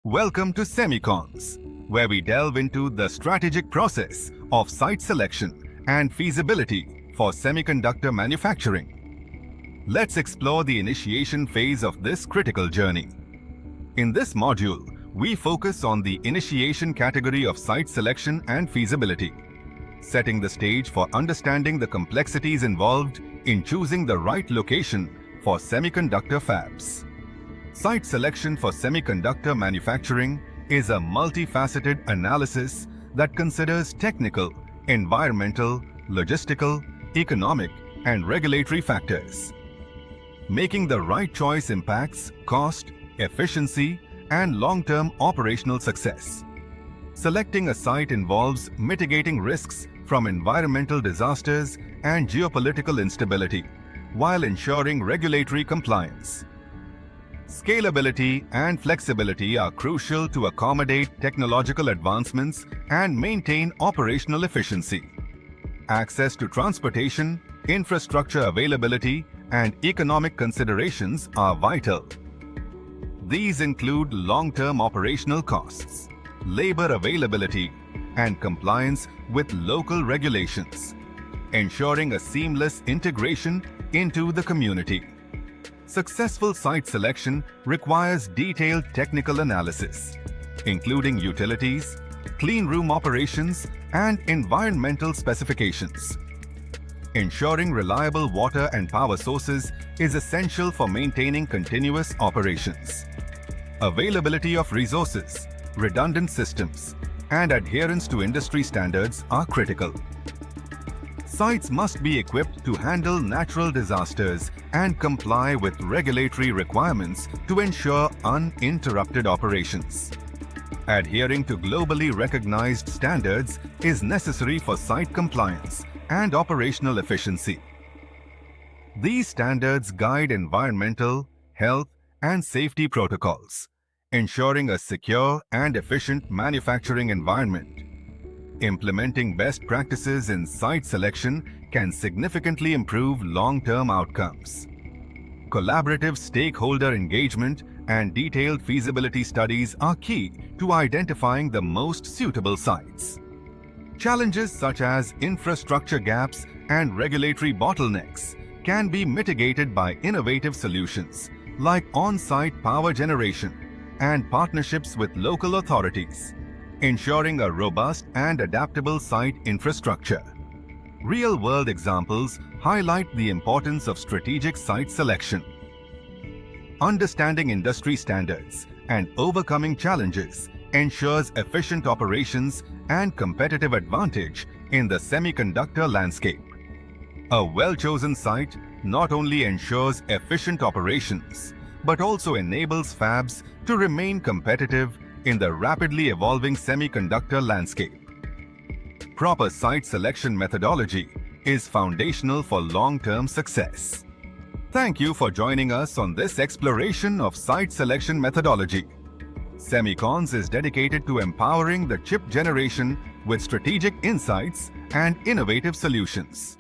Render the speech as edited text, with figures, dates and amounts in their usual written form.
Welcome to Semicons, where we delve into the strategic process of site selection and feasibility for semiconductor manufacturing. Let's explore the initiation phase of this critical journey. In this module, we focus on the initiation category of site selection and feasibility, setting the stage for understanding the complexities involved in choosing the right location for semiconductor fabs. Site selection for semiconductor manufacturing is a multifaceted analysis that considers technical, environmental, logistical, economic, and regulatory factors. Making the right choice impacts cost, efficiency, and long-term operational success. Selecting a site involves mitigating risks from environmental disasters and geopolitical instability, while ensuring regulatory compliance. Scalability and flexibility are crucial to accommodate technological advancements and maintain operational efficiency. Access to transportation, infrastructure availability, and economic considerations are vital. These include long-term operational costs, labor availability, and compliance with local regulations, ensuring a seamless integration into the community. Successful site selection requires detailed technical analysis, including utilities, clean room operations, and environmental specifications. Ensuring reliable water and power sources is essential for maintaining continuous operations. Availability of resources, redundant systems, and adherence to industry standards are critical. Sites must be equipped to handle natural disasters and comply with regulatory requirements to ensure uninterrupted operations. Adhering to globally recognized standards is necessary for site compliance and operational efficiency. These standards guide environmental, health, and safety protocols, ensuring a secure and efficient manufacturing environment. Implementing best practices in site selection can significantly improve long-term outcomes. Collaborative stakeholder engagement and detailed feasibility studies are key to identifying the most suitable sites. Challenges such as infrastructure gaps and regulatory bottlenecks can be mitigated by innovative solutions like on-site power generation and partnerships with local authorities, ensuring a robust and adaptable site infrastructure. Real-world examples highlight the importance of strategic site selection. Understanding industry standards and overcoming challenges ensures efficient operations and competitive advantage in the semiconductor landscape. A well-chosen site not only ensures efficient operations, but also enables fabs to remain competitive in the rapidly evolving semiconductor landscape. Proper site selection methodology is foundational for long-term success. Thank you for joining us on this exploration of site selection methodology. Semicons is dedicated to empowering the chip generation with strategic insights and innovative solutions.